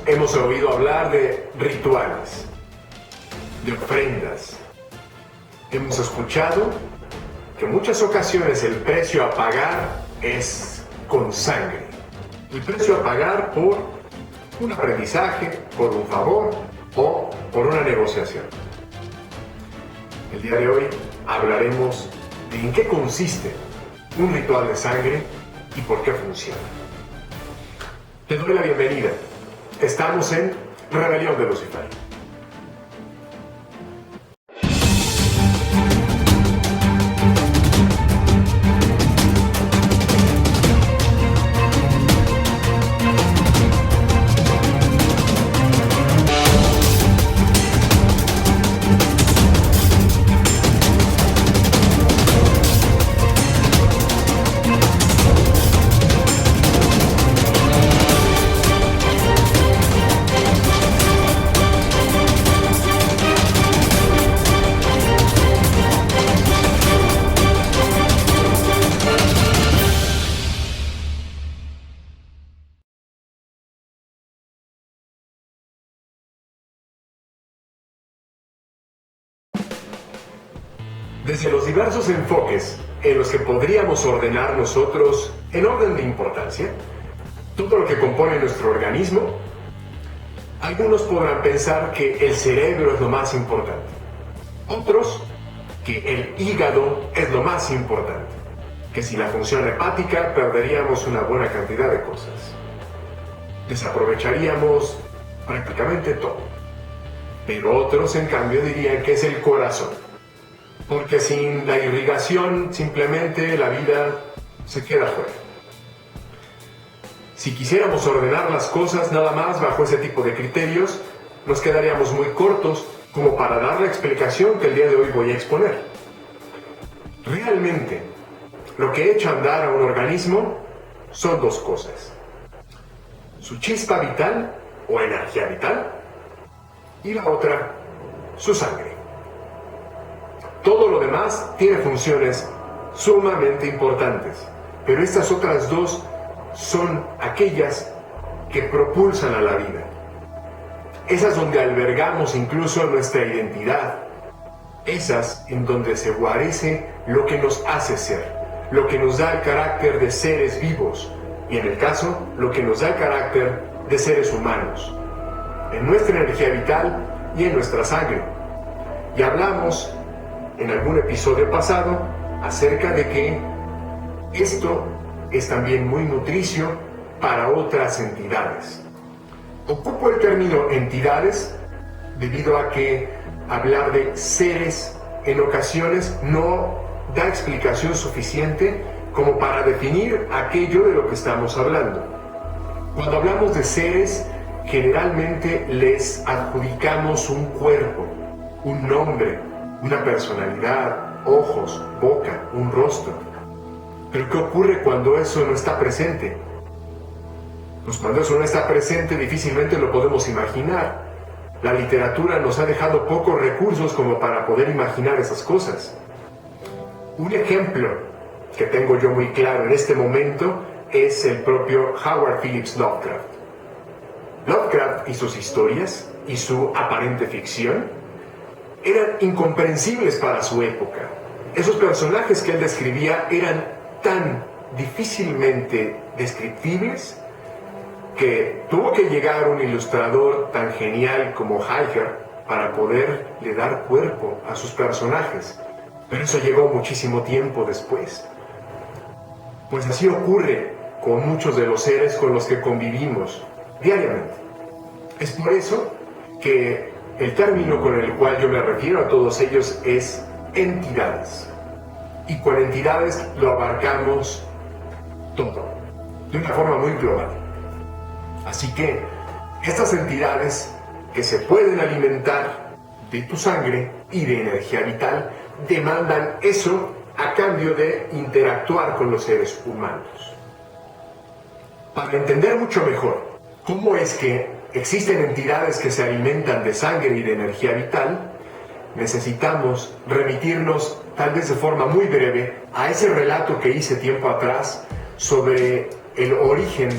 hemos oído hablar de rituales, de ofrendas. Hemos escuchado que en muchas ocasiones el precio a pagar es con sangre. El precio a pagar por un aprendizaje, por un favor o por una negociación. El día de hoy hablaremos de en qué consiste un ritual de sangre y por qué funciona. Te doy la bienvenida. Estamos en Rebelión de Lucifer. Desde los diversos enfoques en los que podríamos ordenar nosotros en orden de importancia todo lo que compone nuestro organismo, algunos podrán pensar que el cerebro es lo más importante, otros que el hígado es lo más importante, que sin la función hepática perderíamos una buena cantidad de cosas, desaprovecharíamos prácticamente todo, pero otros en cambio dirían que es el corazón. Porque sin la irrigación simplemente la vida se queda fuera. Si quisiéramos ordenar las cosas nada más bajo ese tipo de criterios, nos quedaríamos muy cortos como para dar la explicación que el día de hoy voy a exponer. Realmente, lo que echa a andar a un organismo son dos cosas: su chispa vital o energía vital, y la otra, su sangre. Todo lo demás tiene funciones sumamente importantes, pero estas otras dos son aquellas que propulsan a la vida. Esas donde albergamos incluso nuestra identidad. Esas en donde se guarece lo que nos hace ser, lo que nos da el carácter de seres vivos, y en el caso, lo que nos da el carácter de seres humanos, en nuestra energía vital y en nuestra sangre. Y hablamos en algún episodio pasado acerca de que esto es también muy nutricio para otras entidades. Ocupo el término entidades debido a que hablar de seres en ocasiones no da explicación suficiente como para definir aquello de lo que estamos hablando. Cuando hablamos de seres, generalmente les adjudicamos un cuerpo, un nombre, una personalidad, ojos, boca, un rostro. Pero ¿qué ocurre cuando eso no está presente? Pues cuando eso no está presente difícilmente lo podemos imaginar. La literatura nos ha dejado pocos recursos como para poder imaginar esas cosas. Un ejemplo que tengo yo muy claro en este momento es el propio Howard Phillips Lovecraft. Lovecraft y sus historias y su aparente ficción eran incomprensibles para su época. Esos personajes que él describía eran tan difícilmente descriptibles que tuvo que llegar un ilustrador tan genial como Heiger para poderle dar cuerpo a sus personajes. Pero eso llegó muchísimo tiempo después. Pues así ocurre con muchos de los seres con los que convivimos diariamente. Es por eso que el término con el cual yo me refiero a todos ellos es entidades. Y con entidades lo abarcamos todo, de una forma muy global. Así que estas entidades que se pueden alimentar de tu sangre y de energía vital demandan eso a cambio de interactuar con los seres humanos. Para entender mucho mejor cómo es que existen entidades que se alimentan de sangre y de energía vital, necesitamos remitirnos, tal vez de forma muy breve, a ese relato que hice tiempo atrás sobre el origen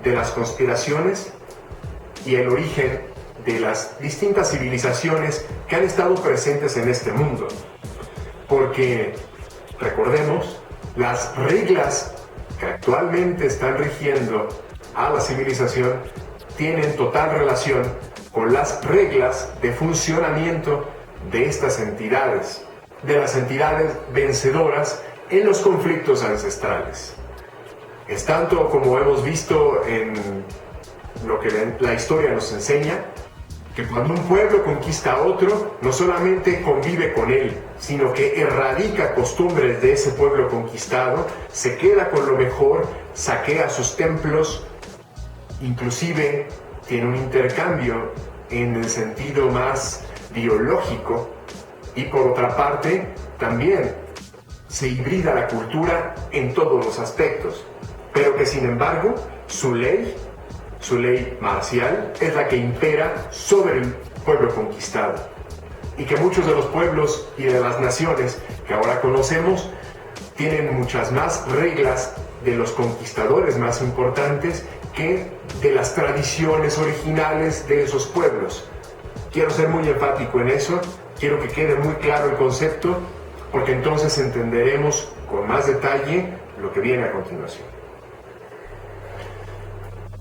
de las conspiraciones y el origen de las distintas civilizaciones que han estado presentes en este mundo. Porque, recordemos, las reglas que actualmente están rigiendo a la civilización tienen total relación con las reglas de funcionamiento de estas entidades, de las entidades vencedoras en los conflictos ancestrales. Es tanto como hemos visto en lo que la historia nos enseña, que cuando un pueblo conquista a otro, no solamente convive con él, sino que erradica costumbres de ese pueblo conquistado, se queda con lo mejor, saquea sus templos, inclusive tiene un intercambio en el sentido más biológico, y por otra parte también se hibrida la cultura en todos los aspectos, pero que sin embargo su ley marcial es la que impera sobre el pueblo conquistado, y que muchos de los pueblos y de las naciones que ahora conocemos tienen muchas más reglas de los conquistadores más importantes que de las tradiciones originales de esos pueblos. Quiero ser muy enfático en eso, quiero que quede muy claro el concepto, porque entonces entenderemos con más detalle lo que viene a continuación.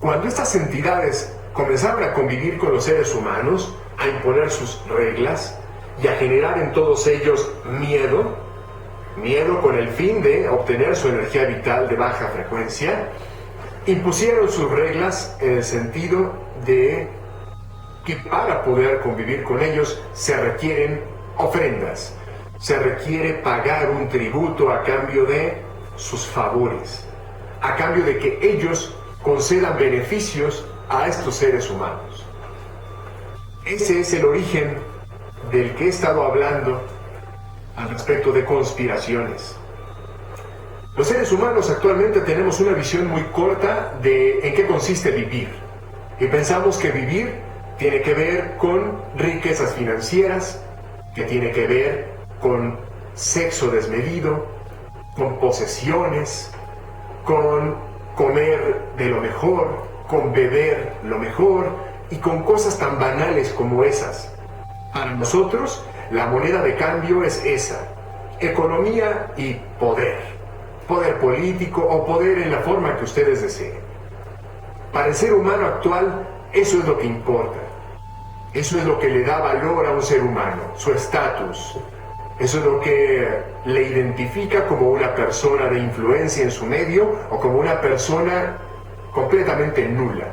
Cuando estas entidades comenzaron a convivir con los seres humanos, a imponer sus reglas y a generar en todos ellos miedo con el fin de obtener su energía vital de baja frecuencia, impusieron sus reglas en el sentido de que para poder convivir con ellos se requieren ofrendas, se requiere pagar un tributo a cambio de sus favores, a cambio de que ellos concedan beneficios a estos seres humanos. Ese es el origen del que he estado hablando al respecto de conspiraciones. Los seres humanos actualmente tenemos una visión muy corta de en qué consiste vivir, y pensamos que vivir tiene que ver con riquezas financieras, que tiene que ver con sexo desmedido, con posesiones, con comer de lo mejor, con beber lo mejor y con cosas tan banales como esas. Para nosotros, la moneda de cambio es esa: economía y poder. Poder político o poder en la forma que ustedes deseen. Para el ser humano actual, eso es lo que importa. Eso es lo que le da valor a un ser humano, su estatus. Eso es lo que le identifica como una persona de influencia en su medio o como una persona completamente nula.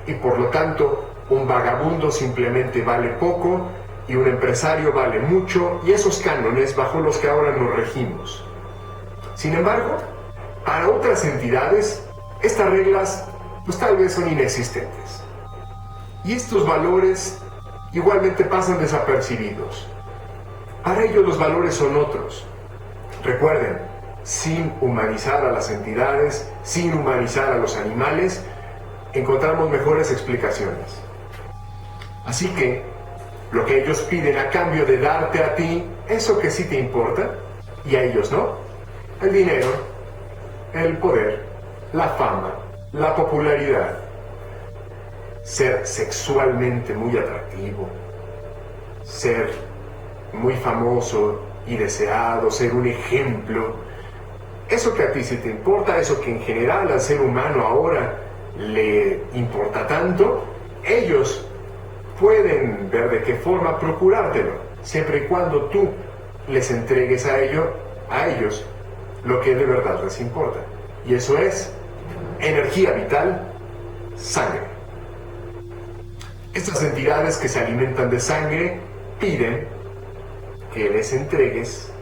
Y por lo tanto, un vagabundo simplemente vale poco y un empresario vale mucho, y esos cánones bajo los que ahora nos regimos. Sin embargo, para otras entidades, estas reglas pues tal vez son inexistentes. Y estos valores igualmente pasan desapercibidos. Para ellos los valores son otros. Recuerden, sin humanizar a las entidades, sin humanizar a los animales, encontramos mejores explicaciones. Así que, lo que ellos piden a cambio de darte a ti, eso que sí te importa, y a ellos no: el dinero, el poder, la fama, la popularidad, ser sexualmente muy atractivo, ser muy famoso y deseado, ser un ejemplo. Eso que a ti sí te importa, eso que en general al ser humano ahora le importa tanto, ellos pueden ver de qué forma procurártelo, siempre y cuando tú les entregues a ellos lo que de verdad les importa. Y eso es energía vital, sangre. Estas entidades que se alimentan de sangre piden que les entregues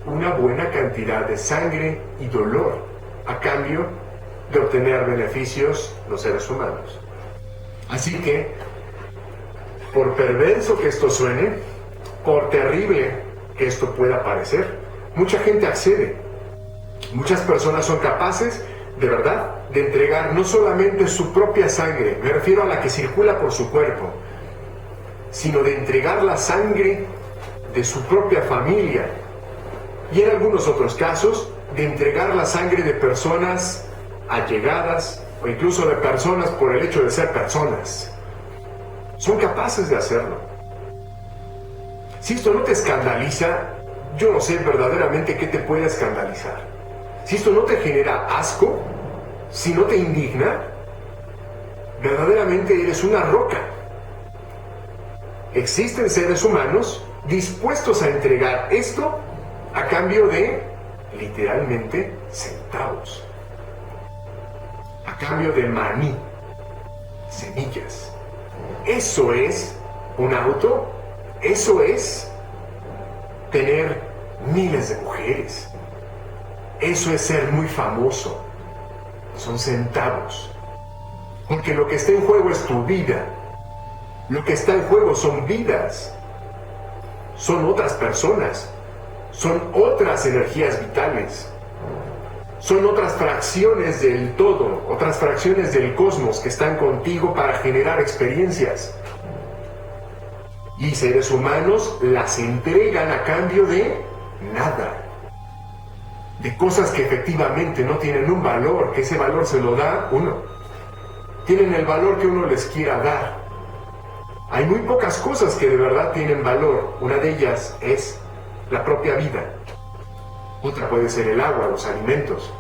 una buena cantidad de sangre y dolor a cambio de obtener beneficios los seres humanos. Así que, por perverso que esto suene, por terrible que esto pueda parecer, mucha gente accede. Muchas personas son capaces, de verdad, de entregar no solamente su propia sangre, me refiero a la que circula por su cuerpo, sino de entregar la sangre de su propia familia, y en algunos otros casos de entregar la sangre de personas allegadas o incluso de personas por el hecho de ser personas. son capaces de hacerlo. Si esto no te escandaliza, yo no sé verdaderamente qué te puede escandalizar. Si esto no te genera asco, si no te indigna, verdaderamente eres una roca. Existen seres humanos dispuestos a entregar esto a cambio de, literalmente, centavos. A cambio de maní, semillas. Eso es un auto, eso es tener miles de mujeres. Eso es ser muy famoso. Son centavos. Porque lo que está en juego es tu vida. Lo que está en juego son vidas. Son otras personas. Son otras energías vitales. Son otras fracciones del todo, otras fracciones del cosmos que están contigo para generar experiencias. Y seres humanos las entregan a cambio de nada. De cosas que efectivamente no tienen un valor, que ese valor se lo da uno. Tienen el valor que uno les quiera dar. Hay muy pocas cosas que de verdad tienen valor. Una de ellas es la propia vida. Otra puede ser el agua, los alimentos,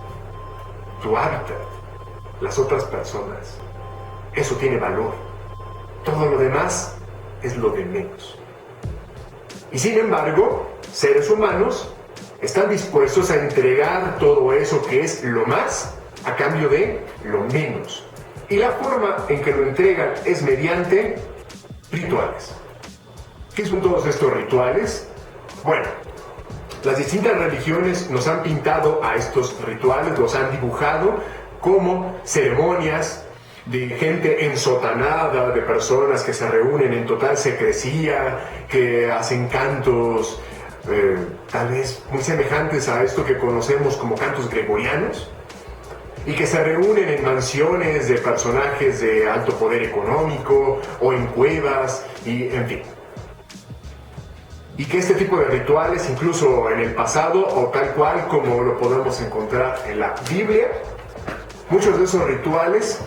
tu hábitat, las otras personas. Eso tiene valor. Todo lo demás es lo de menos. Y sin embargo, seres humanos están dispuestos a entregar todo eso que es lo más a cambio de lo menos. Y la forma en que lo entregan es mediante rituales. ¿Qué son todos estos rituales? Bueno, las distintas religiones nos han pintado a estos rituales, los han dibujado como ceremonias de gente ensotanada, de personas que se reúnen en total secrecía, que hacen cantos tal vez muy semejantes a esto que conocemos como cantos gregorianos, y que se reúnen en mansiones de personajes de alto poder económico o en cuevas, y en fin. Y que este tipo de rituales, incluso en el pasado o tal cual como lo podemos encontrar en la Biblia, muchos de esos rituales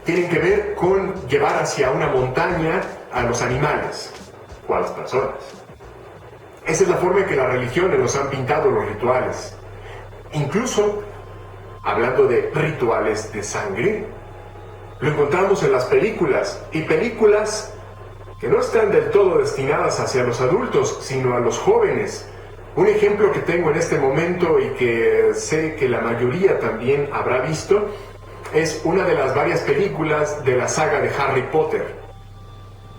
tienen que ver con llevar hacia una montaña a los animales o a las personas. Esa es la forma en que las religiones nos han pintado los rituales. Incluso, hablando de rituales de sangre, lo encontramos en las películas, y películas que no están del todo destinadas hacia los adultos, sino a los jóvenes. Un ejemplo que tengo en este momento y que sé que la mayoría también habrá visto es una de las varias películas de la saga de Harry Potter.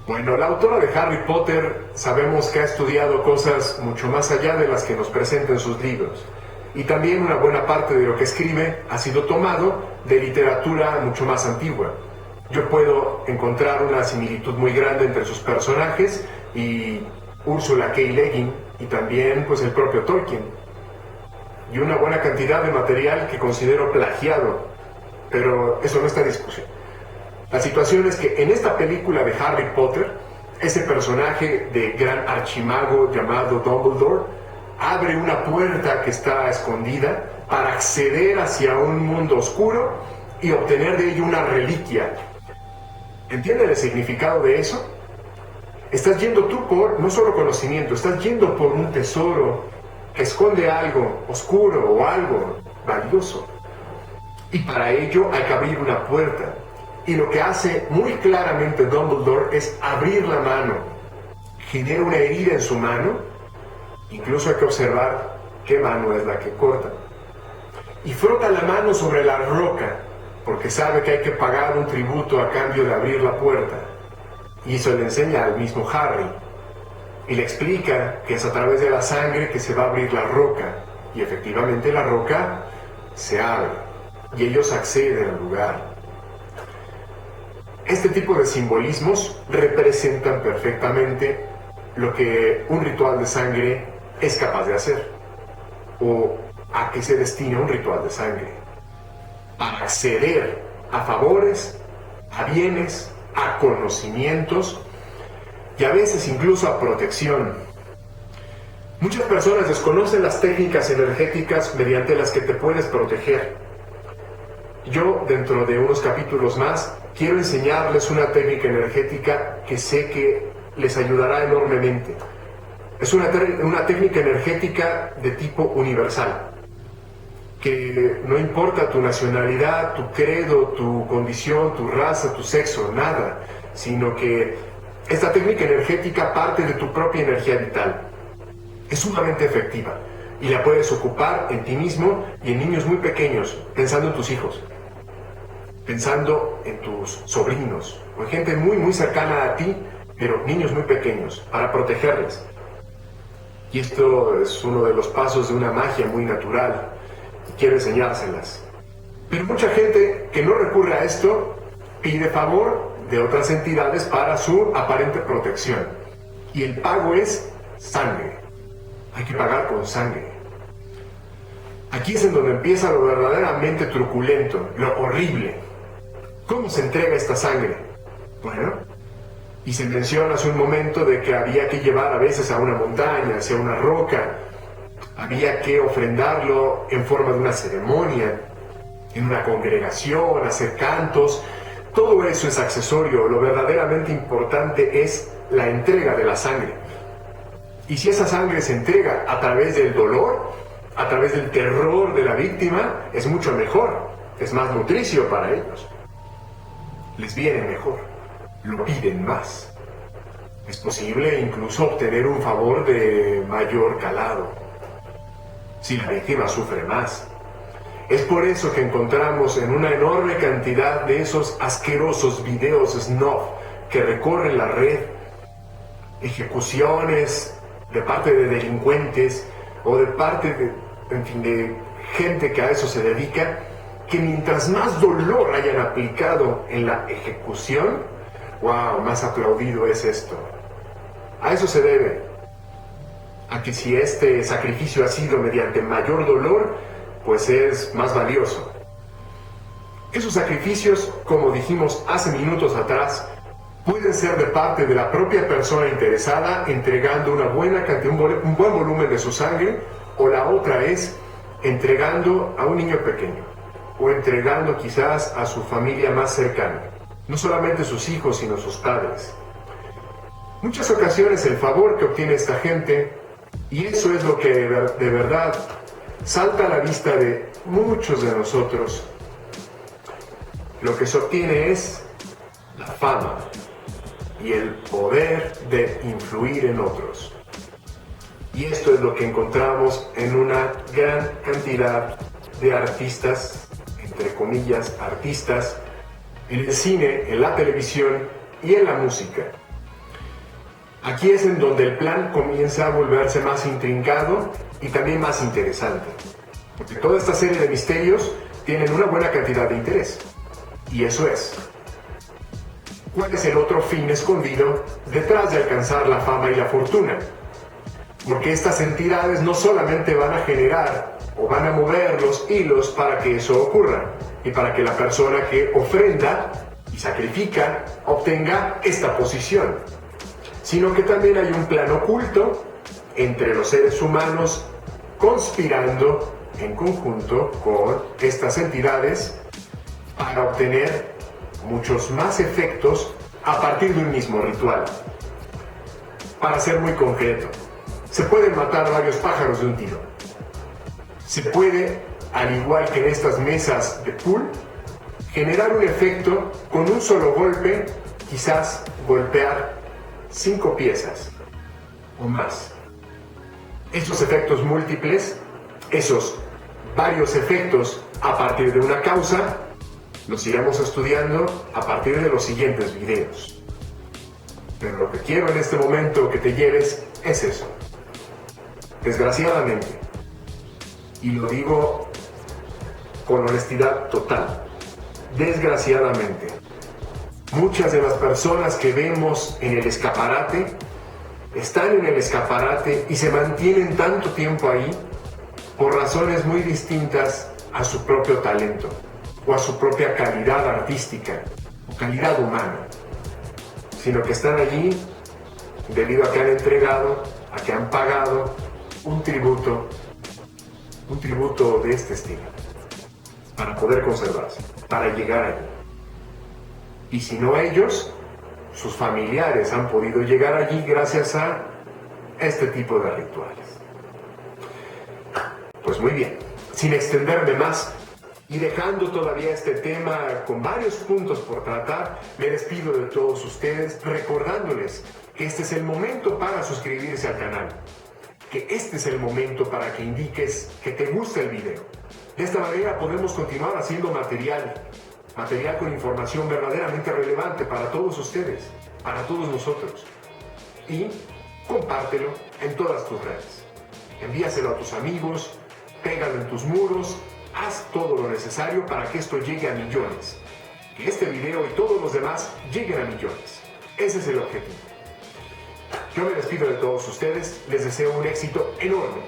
Bueno, la autora de Harry Potter sabemos que ha estudiado cosas mucho más allá de las que nos presenta en sus libros. Y también una buena parte de lo que escribe ha sido tomado de literatura mucho más antigua. Yo puedo encontrar una similitud muy grande entre sus personajes y Ursula K. Le Guin y también pues el propio Tolkien. Y una buena cantidad de material que considero plagiado, pero eso no está en discusión. La situación es que en esta película de Harry Potter, ese personaje de gran archimago llamado Dumbledore abre una puerta que está escondida para acceder hacia un mundo oscuro y obtener de ello una reliquia. ¿Entienden el significado de eso? Estás yendo tú por no solo conocimiento, estás yendo por un tesoro que esconde algo oscuro o algo valioso. Y para ello hay que abrir una puerta. Y lo que hace muy claramente Dumbledore es abrir la mano. Genera una herida en su mano. Incluso hay que observar qué mano es la que corta. Y frota la mano sobre la roca, porque sabe que hay que pagar un tributo a cambio de abrir la puerta. Y eso le enseña al mismo Harry. Y le explica que es a través de la sangre que se va a abrir la roca. Y efectivamente la roca se abre. Y ellos acceden al lugar. Este tipo de simbolismos representan perfectamente lo que un ritual de sangre es capaz de hacer, o a qué se destina un ritual de sangre: para acceder a favores, a bienes, a conocimientos y a veces incluso a protección. Muchas personas desconocen las técnicas energéticas mediante las que te puedes proteger. Yo, dentro de unos capítulos más, quiero enseñarles una técnica energética que sé que les ayudará enormemente. Es una técnica energética de tipo universal, que no importa tu nacionalidad, tu credo, tu condición, tu raza, tu sexo, nada, sino que esta técnica energética parte de tu propia energía vital. Es sumamente efectiva y la puedes ocupar en ti mismo y en niños muy pequeños, pensando en tus hijos, pensando en tus sobrinos o en gente muy muy cercana a ti, pero niños muy pequeños, para protegerles. Y esto es uno de los pasos de una magia muy natural y quiero enseñárselas. Pero mucha gente que no recurre a esto pide favor de otras entidades para su aparente protección. Y el pago es sangre. Hay que pagar con sangre. Aquí es en donde empieza lo verdaderamente truculento, lo horrible. ¿Cómo se entrega esta sangre? Bueno, y se menciona hace un momento de que había que llevar a veces a una montaña, hacia una roca. Había que ofrendarlo en forma de una ceremonia, en una congregación, hacer cantos. Todo eso es accesorio. Lo verdaderamente importante es la entrega de la sangre. Y si esa sangre se entrega a través del dolor, a través del terror de la víctima, es mucho mejor. Es más nutricio para ellos. Les viene mejor. Lo piden más. Es posible incluso obtener un favor de mayor calado, si la víctima sufre más. Es por eso que encontramos en una enorme cantidad de esos asquerosos videos snuff que recorren la red, ejecuciones de parte de delincuentes o de parte de gente que a eso se dedica, que mientras más dolor hayan aplicado en la ejecución, wow, más aplaudido es esto. A eso se debe. A que si este sacrificio ha sido mediante mayor dolor, pues es más valioso. Esos sacrificios, como dijimos hace minutos atrás, pueden ser de parte de la propia persona interesada entregando una buena cantidad, un buen volumen de su sangre, o la otra es entregando a un niño pequeño, o entregando quizás a su familia más cercana, no solamente sus hijos, sino sus padres. Muchas ocasiones el favor que obtiene esta gente, y eso es lo que de verdad salta a la vista de muchos de nosotros, lo que se obtiene es la fama y el poder de influir en otros. Y esto es lo que encontramos en una gran cantidad de artistas, entre comillas, artistas, en el cine, en la televisión y en la música. Aquí es en donde el plan comienza a volverse más intrincado y también más interesante. Porque toda esta serie de misterios tienen una buena cantidad de interés. Y eso es: ¿cuál es el otro fin escondido detrás de alcanzar la fama y la fortuna? Porque estas entidades no solamente van a generar o van a mover los hilos para que eso ocurra y para que la persona que ofrenda y sacrifica obtenga esta posición, sino que también hay un plan oculto entre los seres humanos conspirando en conjunto con estas entidades para obtener muchos más efectos a partir de un mismo ritual. Para ser muy concreto, se pueden matar varios pájaros de un tiro. Se puede, al igual que en estas mesas de pool, generar un efecto con un solo golpe, quizás golpear 5 piezas o más. Estos efectos múltiples, esos varios efectos a partir de una causa, los iremos estudiando a partir de los siguientes videos. Pero lo que quiero en este momento que te lleves es eso. Desgraciadamente, y lo digo con honestidad total, desgraciadamente, muchas de las personas que vemos en el escaparate están en el escaparate y se mantienen tanto tiempo ahí por razones muy distintas a su propio talento o a su propia calidad artística o calidad humana, sino que están allí debido a que han entregado, a que han pagado un tributo de este estilo. para poder conservarse, para llegar allí. Y si no ellos, sus familiares han podido llegar allí gracias a este tipo de rituales. Pues muy bien, sin extenderme más y dejando todavía este tema con varios puntos por tratar, me despido de todos ustedes recordándoles que este es el momento para suscribirse al canal, que este es el momento para que indiques que te gusta el video. De esta manera podemos continuar haciendo material con información verdaderamente relevante para todos ustedes, para todos nosotros. Y compártelo en todas tus redes. Envíaselo a tus amigos, pégalo en tus muros, haz todo lo necesario para que esto llegue a millones. Que este video y todos los demás lleguen a millones. Ese es el objetivo. Yo me despido de todos ustedes, les deseo un éxito enorme.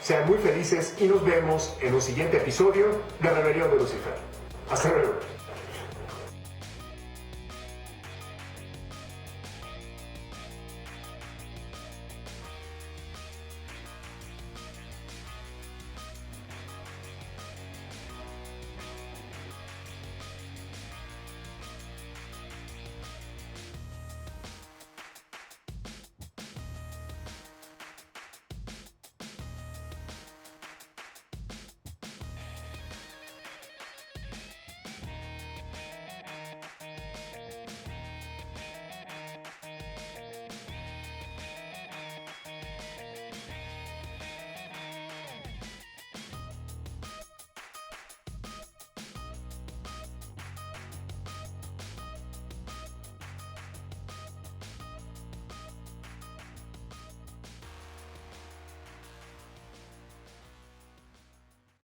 Sean muy felices y nos vemos en un siguiente episodio de Rebelión de Lucifer. Hasta luego.